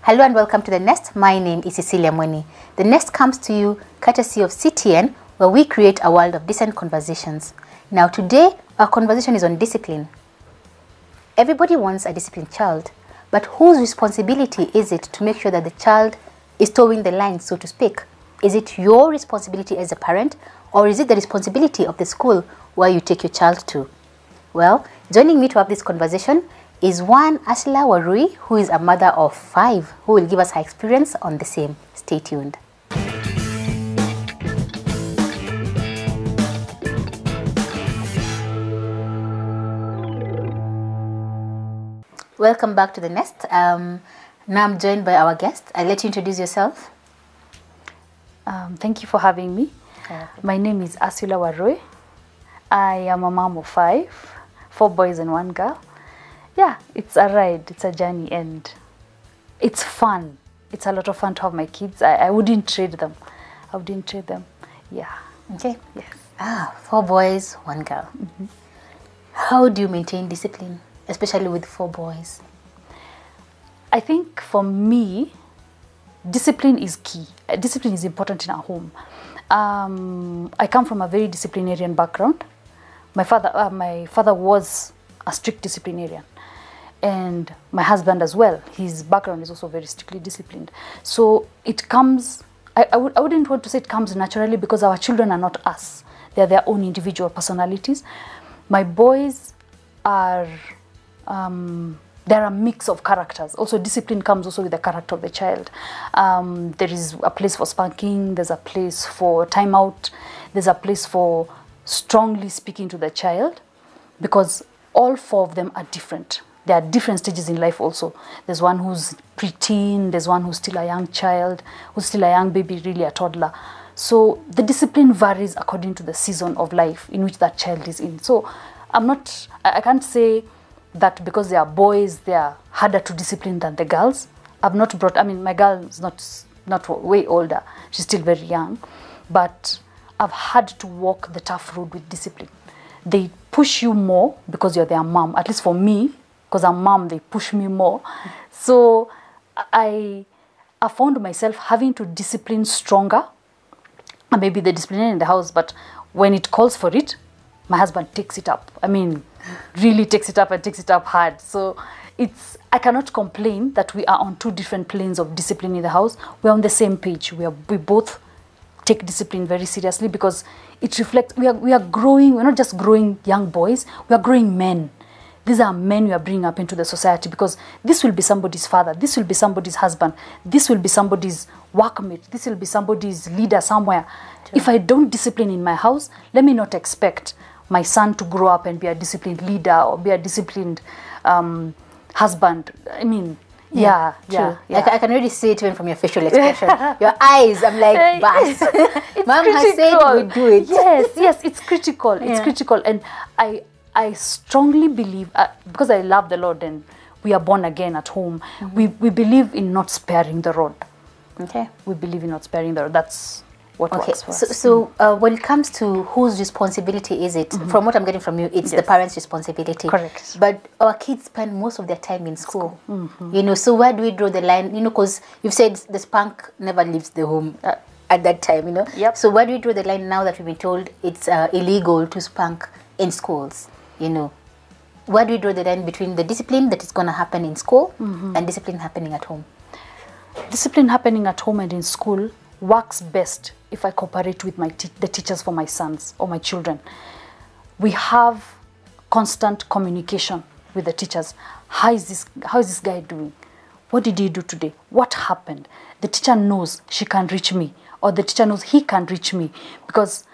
Hello and welcome to The Nest. My name is Cecilia Mweni. The Nest comes to you courtesy of CTN, where we create a world of decent conversations. Now today, our conversation is on discipline. Everybody wants a disciplined child, but whose responsibility is it to make sure that the child is towing the line, so to speak? Is it your responsibility as a parent, or is it the responsibility of the school where you take your child to? Well, joining me to have this conversation is one Asila Warui, who is a mother of 5, who will give us her experience on the same. Stay tuned. Welcome back to The Nest. Now I'm joined by our guest. I'll let you introduce yourself. Thank you for having me. My name is Asila Warui. I am a mom of 5, 4 boys and 1 girl. Yeah, it's a ride, it's a journey, and it's fun. It's a lot of fun to have my kids. I wouldn't trade them. I wouldn't trade them. Yeah. Okay. Yes. 4 boys, 1 girl. Mm-hmm. How do you maintain discipline, especially with 4 boys? I think for me, discipline is key. Discipline is important in our home. I come from a very disciplinarian background. My father was a strict disciplinarian. And my husband as well, his background is also very strictly disciplined. So it comes, I wouldn't want to say it comes naturally, because our children are not us. They're their own individual personalities. My boys are, they're a mix of characters. Also, discipline comes also with the character of the child. There is a place for spanking, there's a place for timeout, there's a place for strongly speaking to the child, because all 4 of them are different. There are different stages in life also. There's one who's preteen, there's one who's still a young child, who's still a young baby, really a toddler. So the discipline varies according to the season of life in which that child is in. So I can't say that because they are boys, they are harder to discipline than the girls. My girl is not way older. She's still very young. But I've had to walk the tough road with discipline. They push you more because you're their mom. At least for me, because I'm mom, they push me more. So I found myself having to discipline stronger. And maybe the disciplinarian in the house, but when it calls for it, my husband takes it up. I mean, really takes it up and takes it up hard. So I cannot complain that we are on 2 different planes of discipline in the house. We're on the same page. We both take discipline very seriously, because it reflects, we are growing. We're not just growing young boys, we are growing men. These are men we are bringing up into the society, because this will be somebody's father, this will be somebody's husband, this will be somebody's workmate, this will be somebody's leader somewhere. True. If I don't discipline in my house, let me not expect my son to grow up and be a disciplined leader or be a disciplined husband. I mean, yeah. I can already see it even from your facial expression. Your eyes, I'm like, bas. Mom has said we do it. Yes, it's critical. It's critical. And I strongly believe, because I love the Lord and we are born again at home, we believe in not sparing the rod. Okay. We believe in not sparing the rod. That's what works for us. So when it comes to whose responsibility is it, from what I'm getting from you, it's the parents' responsibility. Correct. But our kids spend most of their time in school. You know, so where do we draw the line? You know, because you've said the spank never leaves the home at that time, you know. Yep. So where do we draw the line now that we've been told it's illegal to spank in schools? You know, where do we draw the line between the discipline that is going to happen in school and discipline happening at home? Discipline happening at home and in school works best if I cooperate with the teachers for my sons or my children. We have constant communication with the teachers. How is this guy doing? What did he do today? What happened? The teacher knows she can reach me, or the teacher knows he can reach me, because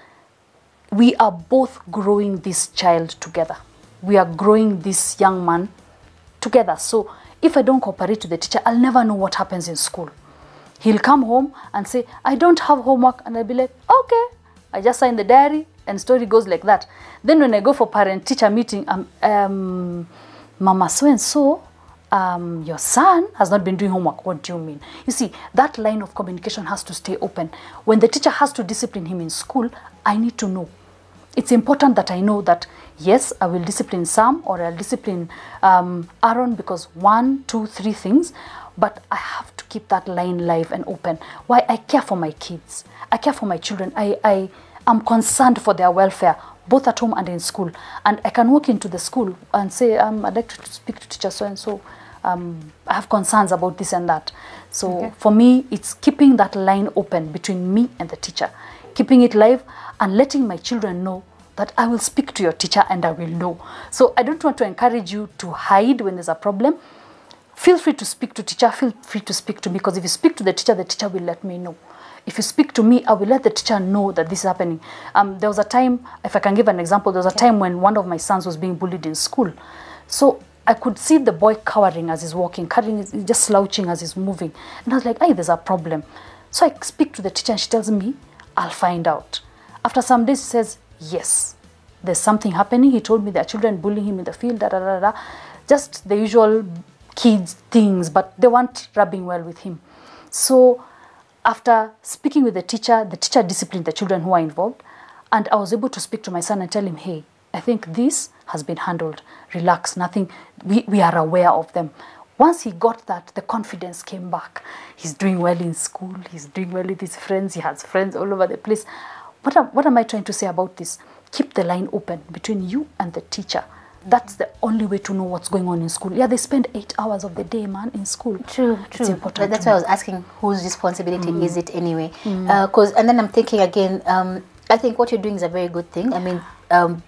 we are both growing this child together. We are growing this young man together. So if I don't cooperate with the teacher, I'll never know what happens in school. He'll come home and say, I don't have homework. And I'll be like, okay. I just sign the diary and story goes like that. Then when I go for parent-teacher meeting, Mama so-and-so, your son has not been doing homework. What do you mean? You see, that line of communication has to stay open. When the teacher has to discipline him in school, I need to know. It's important that I know that, yes, I will discipline Sam or I'll discipline Aaron because 1, 2, 3 things, but I have to keep that line live and open. Why? I care for my kids. I care for my children. I am concerned for their welfare, both at home and in school. And I can walk into the school and say, I'd like to speak to teacher so-and-so. I have concerns about this and that. So for me, it's keeping that line open between me and the teacher, keeping it live and letting my children know that I will speak to your teacher and I will know. So I don't want to encourage you to hide when there's a problem. Feel free to speak to teacher, feel free to speak to me, because if you speak to the teacher will let me know. If you speak to me, I will let the teacher know that this is happening. There was a time, if I can give an example, there was a time when one of my sons was being bullied in school. So I could see the boy cowering as he's walking, just slouching as he's moving. And I was like, hey, there's a problem. So I speak to the teacher and she tells me, I'll find out. After some days, she says, yes, there's something happening. He told me there are children bullying him in the field, just the usual kids things, but they weren't rubbing well with him. So after speaking with the teacher disciplined the children who are involved, and I was able to speak to my son and tell him, hey, I think this has been handled. Relax, nothing, we are aware of them. Once he got that, the confidence came back. He's doing well in school, he's doing well with his friends, he has friends all over the place. What am I trying to say about this? Keep the line open between you and the teacher. That's the only way to know what's going on in school. Yeah, they spend 8 hours of the day, man, in school. True. It's important. That's why I was asking whose responsibility is it anyway. And then I'm thinking again, I think what you're doing is a very good thing. I mean,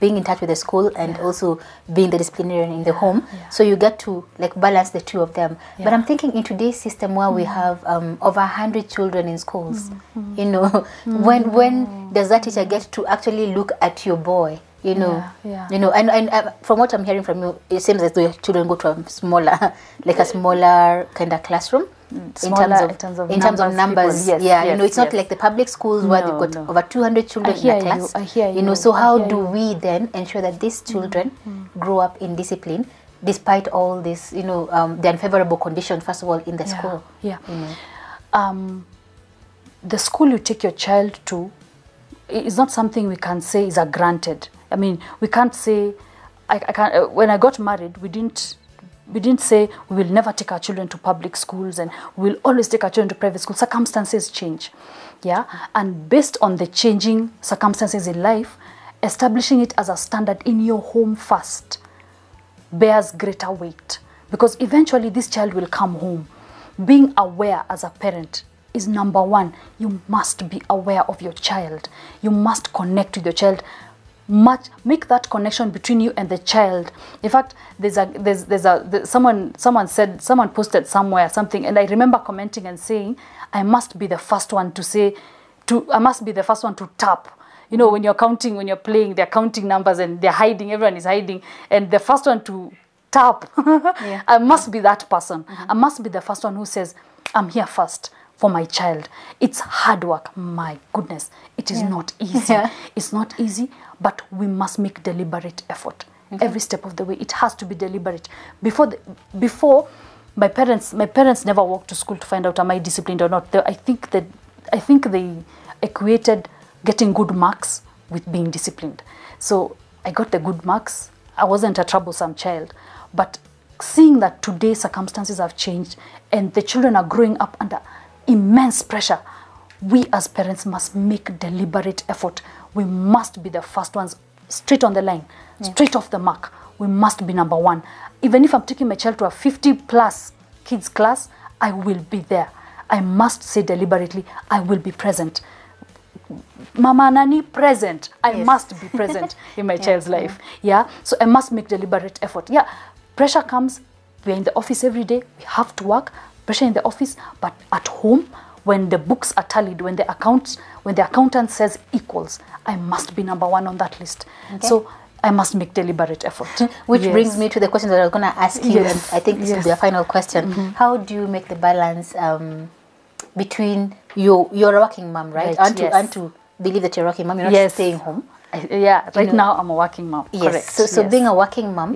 being in touch with the school and also being the disciplinarian in the home. So you get to like balance the two of them. But I'm thinking in today's system where we have over 100 children in schools, you know, when does that teacher get to actually look at your boy? You know, and from what I'm hearing from you, it seems as though your children go to a smaller, like a smaller kind of classroom. In terms of numbers, yes, you know, it's not like the public schools where they've got over 200 children in a class. I hear you. You know, so how do we then ensure that these children grow up in discipline, despite all this, you know, the unfavorable conditions, first of all, in the school? Yeah. You know? The school you take your child to is not something we can say is a granted. I mean, we can't say, I can't, when I got married, we didn't say we will never take our children to public schools and we'll always take our children to private schools. Circumstances change, and based on the changing circumstances in life, establishing it as a standard in your home first bears greater weight, because eventually this child will come home. Being aware as a parent is number one. You must be aware of your child. You must connect with your child. Make that connection between you and the child. In fact, someone posted somewhere something, and I remember commenting and saying, I must be the first one to tap. You know, when you're counting, when you're playing, they're counting numbers and they're hiding, everyone is hiding, and the first one to tap, I must be that person. I must be the first one who says, I'm here first for my child. It's hard work, my goodness. It is not easy. It's not easy, but we must make deliberate effort. Every step of the way, it has to be deliberate. Before my parents never walked to school to find out am I disciplined or not. I think they equated getting good marks with being disciplined. So I got the good marks. I wasn't a troublesome child, but seeing that today's circumstances have changed and the children are growing up under immense pressure, we as parents must make deliberate effort. We must be the first ones, straight on the line, straight off the mark. We must be number one. Even if I'm taking my child to a 50+ kids class, I will be there. I must say deliberately, I will be present. Mama Nani, present. I must be present in my child's life. So I must make deliberate effort. Pressure comes. We're in the office every day. We have to work. Pressure in the office, but at home, when the books are tallied, when the accountant says equals, I must be number one on that list. So I must make deliberate effort. Which brings me to the question that I was going to ask you, and I think this will be a final question. How do you make the balance between you're a working mom, right? And to believe that you're a working mom, you're not staying home. Right now I'm a working mom. Correct. So being a working mom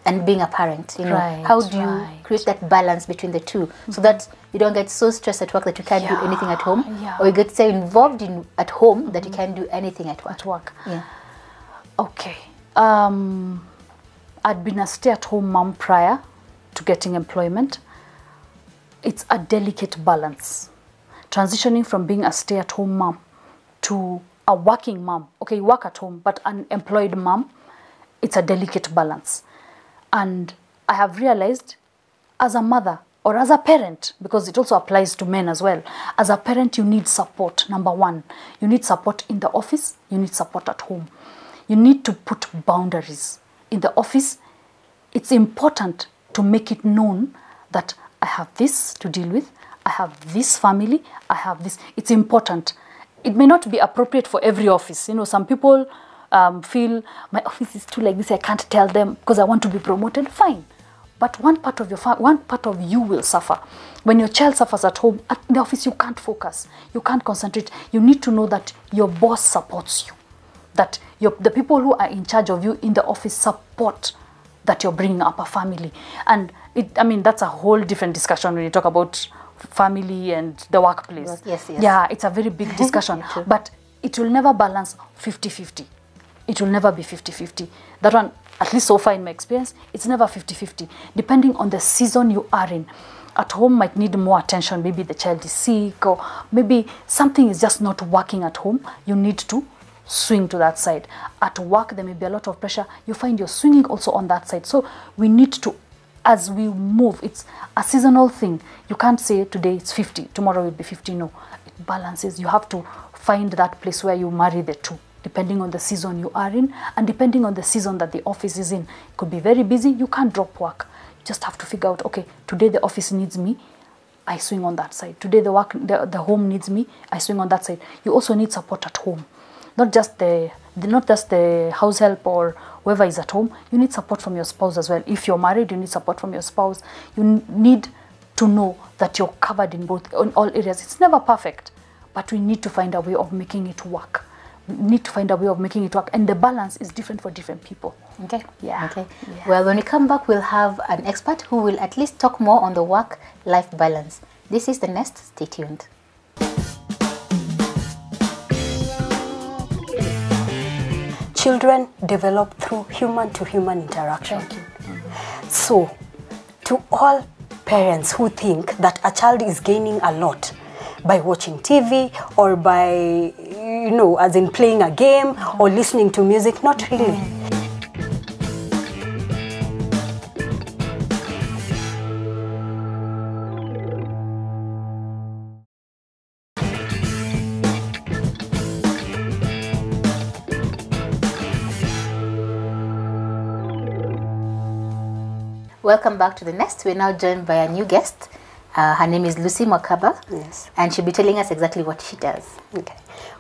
and being a parent, you know, how do you create that balance between the two so that you don't get so stressed at work that you can't do anything at home, or you get so involved at home that you can't do anything at work? Okay. I'd been a stay-at-home mom prior to getting employment. it's a delicate balance. Transitioning from being a stay-at-home mom to a working mom. Okay, you work at home, but an employed mom, it's a delicate balance. And I have realized as a mother or as a parent, because it also applies to men as well, as a parent, you need support. Number one, you need support in the office, you need support at home. You need to put boundaries. In the office, it's important to make it known that I have this to deal with, I have this family, I have this. It's important. It may not be appropriate for every office. You know, some people feel my office is too like this, I can't tell them because I want to be promoted. Fine. But one part of you will suffer. When your child suffers at home, at the office you can't focus, you can't concentrate. You need to know that your boss supports you, that the people who are in charge of you in the office support that you're bringing up a family. And that's a whole different discussion when you talk about family and the workplace. Yes. Yeah, it's a very big discussion. But it will never balance 50-50. It will never be 50-50. That one, at least so far in my experience, it's never 50-50. Depending on the season you are in. At home might need more attention. Maybe the child is sick, or maybe something is just not working at home. You need to swing to that side. At work, there may be a lot of pressure. You find you're swinging also on that side. So we need to, as we move, it's a seasonal thing. You can't say today it's 50, tomorrow will be 50. No, it balances. You have to find that place where you marry the two, depending on the season you are in and depending on the season that the office is in. It could be very busy. You can't drop work. You just have to figure out, okay, today the office needs me, I swing on that side. Today the home needs me, I swing on that side. You also need support at home. Not just the house help or whoever is at home. You need support from your spouse as well. If you're married, you need support from your spouse. You need to know that you're covered in all areas. It's never perfect, but we need to find a way of making it work. We need to find a way of making it work, and the balance is different for different people. Okay. Yeah. Okay. Yeah. Well, when we come back, we'll have an expert who will at least talk more on the work-life balance. This is the Nest. Stay tuned. Children develop through human-to-human interaction. Thank you. So, to all parents who think that a child is gaining a lot by watching TV or by, as in playing a game or listening to music, not really. Welcome back to the Nest. We're now joined by a new guest. Her name is Lucy Mwakaba. Yes. And she'll be telling us exactly what she does. Okay.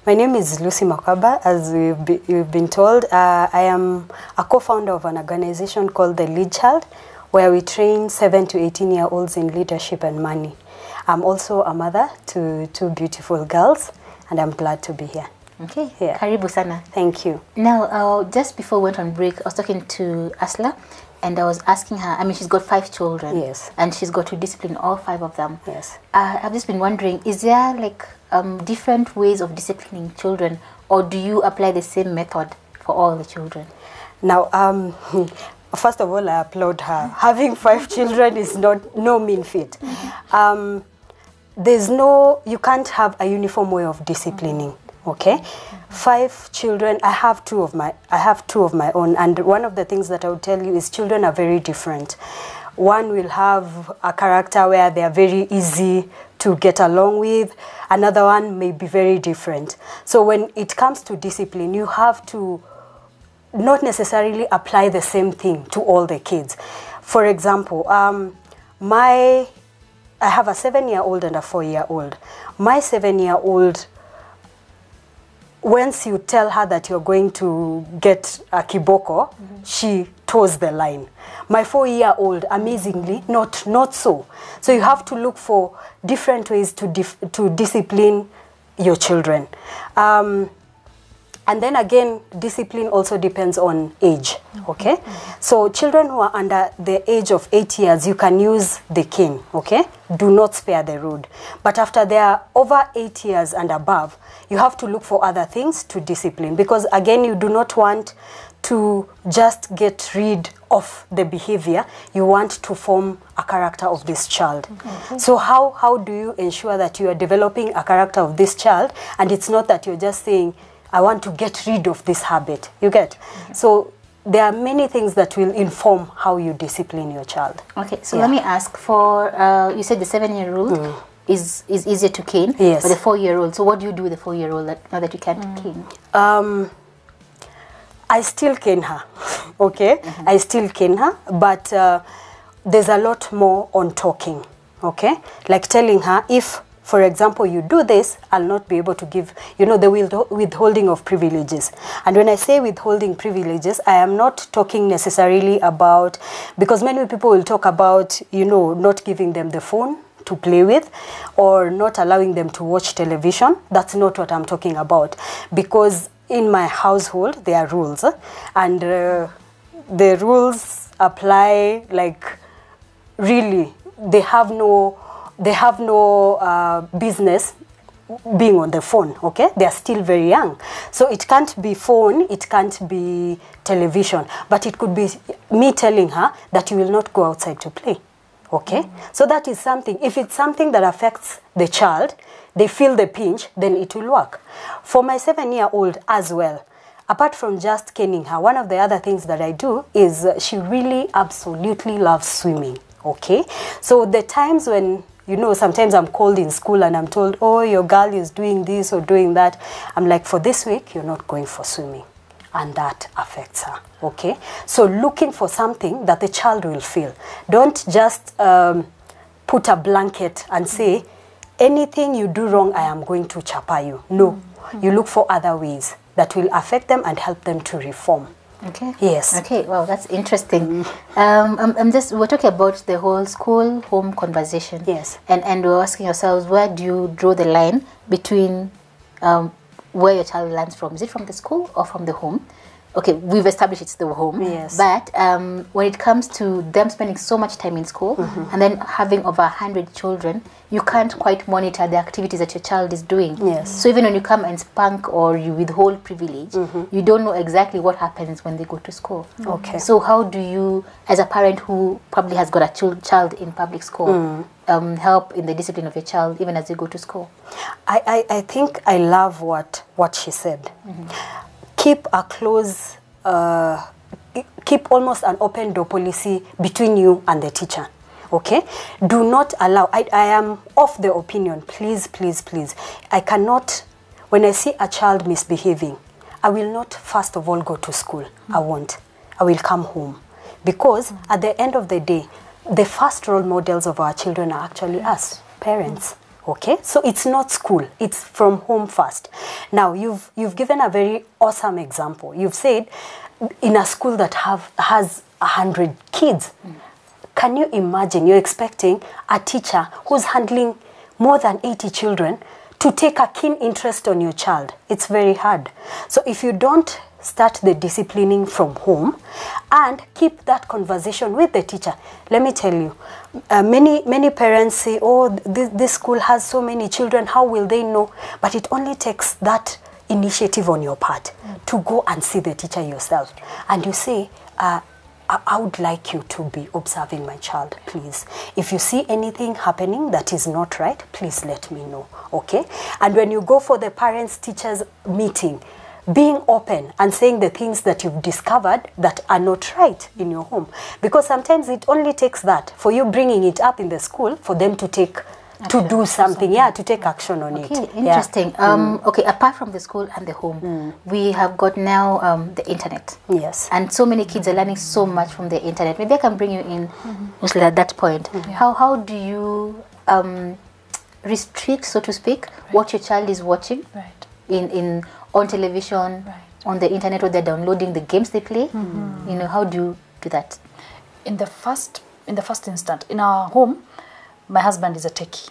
My name is Lucy Mwakaba. As you've been told, I am a co-founder of an organization called The Lead Child, where we train 7 to 18-year-olds in leadership and money. I'm also a mother to 2 beautiful girls, and I'm glad to be here. Okay. Yeah. Karibu sana. Thank you. Now, just before we went on break, I was talking to Asla, and I was asking her, she's got 5 children. Yes. And she's got to discipline all 5 of them. Yes. I've just been wondering, is there different ways of disciplining children, or do you apply the same method for all the children? Now, first of all, I applaud her. Having 5 children is no mean feat. You can't have a uniform way of disciplining. Okay, 5 children. I have two of my own, and one of the things that I would tell you is children are very different. One will have a character where they are very easy to get along with. Another one may be very different. So when it comes to discipline, you have to not necessarily apply the same thing to all the kids. For example, I have a 7-year-old and a 4-year-old. My 7-year-old, once you tell her that you're going to get a kiboko, she toes the line. My 4-year-old, amazingly, not so. So you have to look for different ways to discipline your children. And then again, discipline also depends on age, okay? So children who are under the age of 8 years, you can use the cane, okay? Do not spare the rod. But after they are over 8 years and above, you have to look for other things to discipline, because again, you do not want to just get rid of the behavior. You want to form a character of this child. So how do you ensure that you are developing a character of this child, and it's not that you're just saying, I want to get rid of this habit. You get? So there are many things that will inform how you discipline your child. Okay, so let me ask for, you said the 7-year-old is easier to cane, yes, but the 4-year-old, so what do you do with the 4-year-old now that you can't cane? I still cane her, okay? I still cane her, but there's a lot more on talking, okay? Like telling her, if, for example, you do this, I'll not be able to give, you know, the withholding of privileges. And when I say withholding privileges, I am not talking necessarily about, because many people will talk about, you know, not giving them the phone to play with or not allowing them to watch television. That's not what I'm talking about, because in my household there are rules, and the rules apply, like, really they have no business being on the phone, okay? They are still very young. So it can't be phone, it can't be television, but it could be me telling her that you will not go outside to play, okay? So that is something. If it's something that affects the child, they feel the pinch, then it will work. For my 7-year-old as well, apart from just caning her, one of the other things that I do is she really absolutely loves swimming, okay? So the times when, you know, sometimes I'm called in school and I'm told, oh, your girl is doing this or doing that, I'm like, for this week, you're not going for swimming. And that affects her, okay? So looking for something that the child will feel. Don't just put a blanket and say, anything you do wrong, I am going to chapa you. No, you look for other ways that will affect them and help them to reform. Okay. Yes. Okay, well, that's interesting. We're talking about the whole school-home conversation. Yes. And we're asking ourselves, where do you draw the line between where your child learns from? Is it from the school or from the home? Okay, we've established it's the home. Yes. But when it comes to them spending so much time in school and then having over 100 children, you can't quite monitor the activities that your child is doing. Yes. So even when you come and spank or you withhold privilege, you don't know exactly what happens when they go to school. Okay. So how do you, as a parent who probably has got a child in public school, help in the discipline of your child even as they go to school? I think I love what she said. Keep a close, keep almost an open door policy between you and the teacher, okay? Do not allow, I am of the opinion, please, I cannot, when I see a child misbehaving, I will not first of all go to school. I won't. I will come home. Because at the end of the day, the first role models of our children are actually us, parents. Okay, so it's not school, it's from home first. Now, you've given a very awesome example. You've said in a school that has 100 kids. Can you imagine you're expecting a teacher who's handling more than 80 children to take a keen interest on your child? It's very hard. So if you don't start the disciplining from home and keep that conversation with the teacher, let me tell you, many parents say, oh, this school has so many children, how will they know? But it only takes that initiative on your part to go and see the teacher yourself. And you say, I would like you to be observing my child, please. If you see anything happening that is not right, please let me know, okay? And when you go for the parents-teachers meeting, being open and saying the things that you've discovered that are not right in your home. Because sometimes it only takes that, for you bringing it up in the school, for them to take, to do something, to take action on it. Okay, interesting. Okay, apart from the school and the home, we have got now the internet. Yes. And so many kids are learning so much from the internet. Maybe I can bring you in mostly at that point. How do you restrict, so to speak, what your child is watching on television, on the internet, or they're downloading the games they play? You know, how do you do that? In the first instant, in our home, my husband is a techie,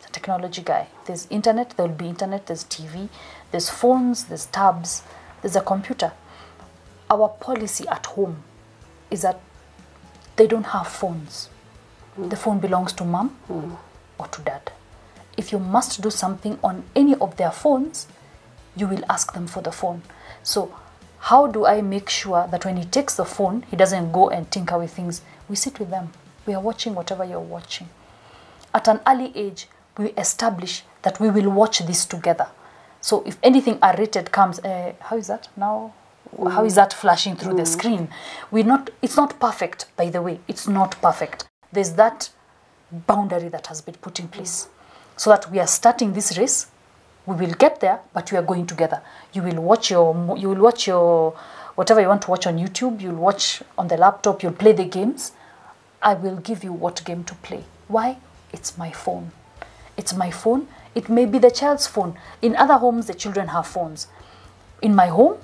a technology guy. There's internet, there will be internet, there's TV, there's phones, there's tabs, there's a computer. Our policy at home is that they don't have phones. The phone belongs to mom or to dad. If you must do something on any of their phones, you will ask them for the phone. So how do I make sure that when he takes the phone, he doesn't go and tinker with things? We sit with them. We are watching whatever you're watching. At an early age, we establish that we will watch this together. So if anything R-rated comes, how is that now? How is that flashing through the screen? It's not perfect, by the way. It's not perfect. There's that boundary that has been put in place. So that we are starting this race. We will get there, but we are going together. You will watch your whatever you want to watch on YouTube. You'll watch on the laptop. You'll play the games. I will give you what game to play. Why? It's my phone. It's my phone. It may be the child's phone. In other homes, the children have phones. In my home,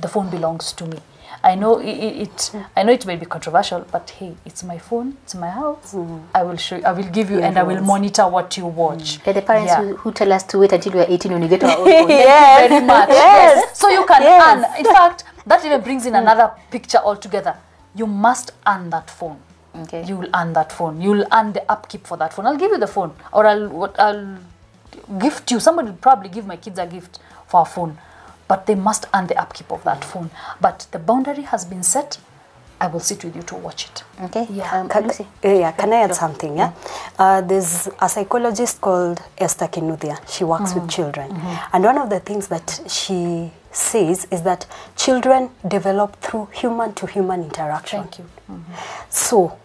the phone belongs to me. I know it may be controversial, but hey, it's my phone, it's my house. I will show you, I will give you, and I will monitor what you watch. Like the parents who tell us to wait until we are 18 when we get our own phone. Yes, very much. Yes. So you can earn. In fact, that even brings in another picture altogether. You must earn that phone. Okay. You will earn that phone. You will earn the upkeep for that phone. I'll give you the phone, or I'll gift you. Somebody will probably give my kids a gift for a phone. But they must earn the upkeep of that phone. But the boundary has been set. I will sit with you to watch it. Okay. Yeah. Can I add something? Yeah. There's a psychologist called Esther Kinuthia. She works with children, and one of the things that she says is that children develop through human-to-human interaction. Thank you. So,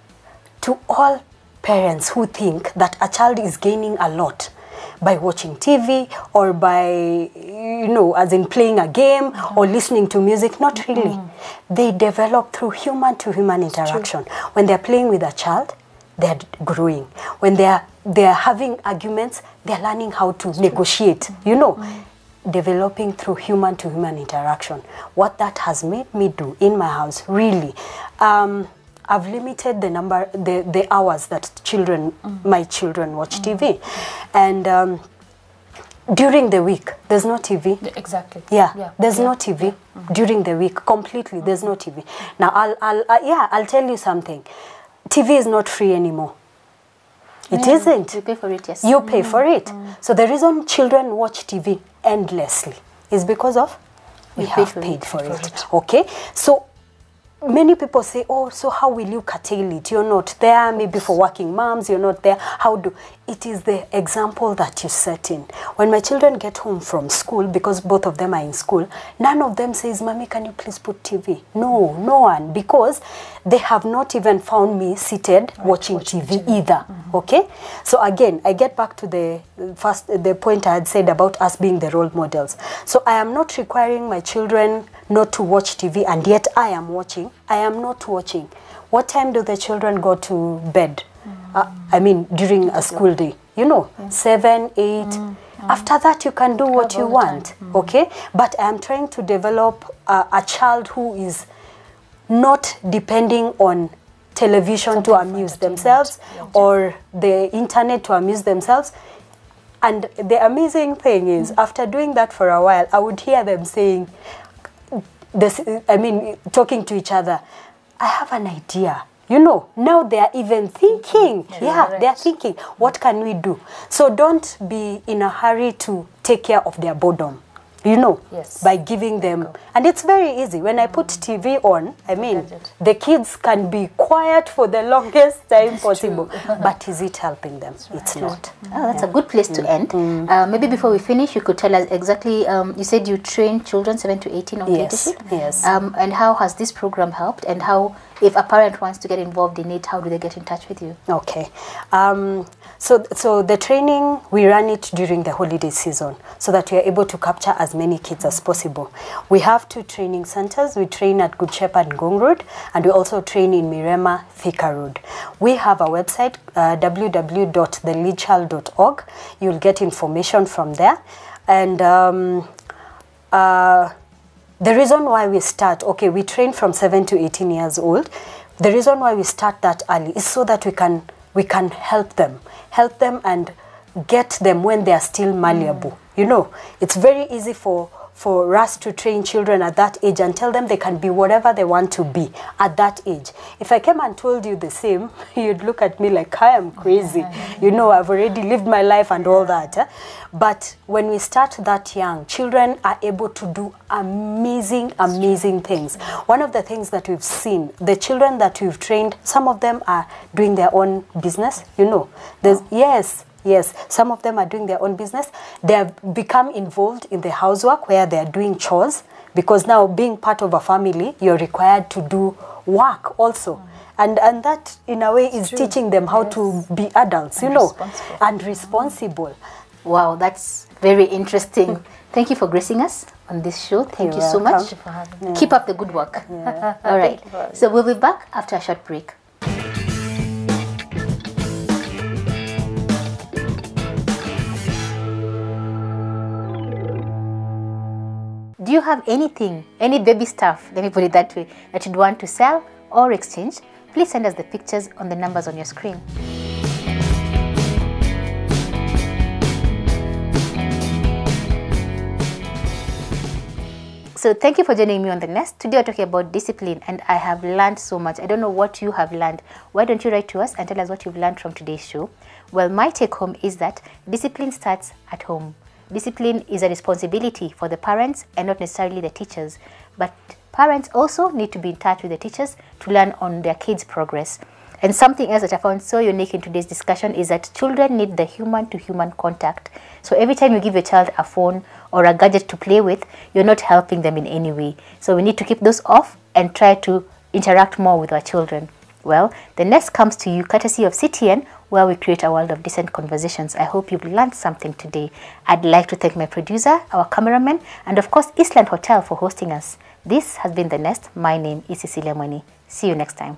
to all parents who think that a child is gaining a lot by watching TV or by, as in playing a game or listening to music, not really. They develop through human-to-human interaction. When they're playing with a child, they're growing. When they're having arguments, they're learning how to negotiate, developing through human-to-human interaction. What that has made me do in my house, really, I've limited the hours that my children watch TV, and during the week there's no TV. Exactly. There's no TV during the week completely. There's no TV. Now I'll tell you something. TV is not free anymore. It isn't. You pay for it, yes. You pay for it. So the reason children watch TV endlessly is because of we have paid for it. Okay, so many people say, oh, so how will you curtail it? You're not there, maybe for working moms, you're not there. It is the example that you set in. When my children get home from school, because both of them are in school, none of them says, Mommy, can you please put TV? No one, because they have not even found me seated watching TV either. Okay? So again, I get back to the point I had said about us being the role models. So I am not requiring my children not to watch TV, and yet I am watching. I am not watching. What time do the children go to bed? During a school day, 7, 8. After that, you can do what you want, okay? But I am trying to develop a child who is not depending on television to amuse themselves or the internet to amuse themselves. And the amazing thing is, after doing that for a while, I would hear them saying, talking to each other, I have an idea. Now they are even thinking. They are thinking, what can we do? So don't be in a hurry to take care of their boredom, by giving them. And it's very easy. When I put TV on, the kids can be quiet for the longest time possible. But is it helping them? It's not. Oh, that's a good place to end. Maybe before we finish, you could tell us exactly, you said you train children 7 to 18 on leadership. Yes. And how has this program helped? And how, if a parent wants to get involved in it, how do they get in touch with you? Okay. So the training, we run it during the holiday season so that we are able to capture as many kids as possible. We have 2 training centers. We train at Good Shepherd Ngong Road, and we also train in Mirema, Thika Road. We have a website, www.theleadchild.org. You'll get information from there. And the reason why we start, we train from 7 to 18 years old. The reason why we start that early is so that we can help them and get them when they are still malleable. It's very easy for for us to train children at that age and tell them they can be whatever they want to be at that age. If I came and told you the same, you'd look at me like I am crazy. You know, I've already lived my life and all that. But when we start that young, children are able to do amazing, amazing things. One of the things that we've seen, the children that we've trained, some of them are doing their own business, you know. There's, Yes, some of them are doing their own business. They have become involved in the housework where they are doing chores, because now being part of a family, you're required to do work also. And that, in a way, is teaching them how to be adults, you know, and responsible. Wow, that's very interesting. Thank you for gracing us on this show. Thank you so much. For having me. Keep up the good work. All right. So we'll be back after a short break. Do you have anything, any baby stuff, let me put it that way, that you'd want to sell or exchange? Please send us the pictures on the numbers on your screen. So thank you for joining me on The Nest. Today we're talking about discipline, and I have learned so much. I don't know what you have learned. Why don't you write to us and tell us what you've learned from today's show? Well, my take home is that discipline starts at home. Discipline is a responsibility for the parents and not necessarily the teachers. But parents also need to be in touch with the teachers to learn on their kids' progress. And something else that I found so unique in today's discussion is that children need the human-to-human contact. So every time you give a child a phone or a gadget to play with, you're not helping them in any way. So we need to keep those off and try to interact more with our children. Well, the next comes to you courtesy of CTN, where we create a world of decent conversations. I hope you've learned something today. I'd like to thank my producer, our cameraman, and of course, Eastland Hotel for hosting us. This has been The Nest. My name is Cecilia Mweni. See you next time.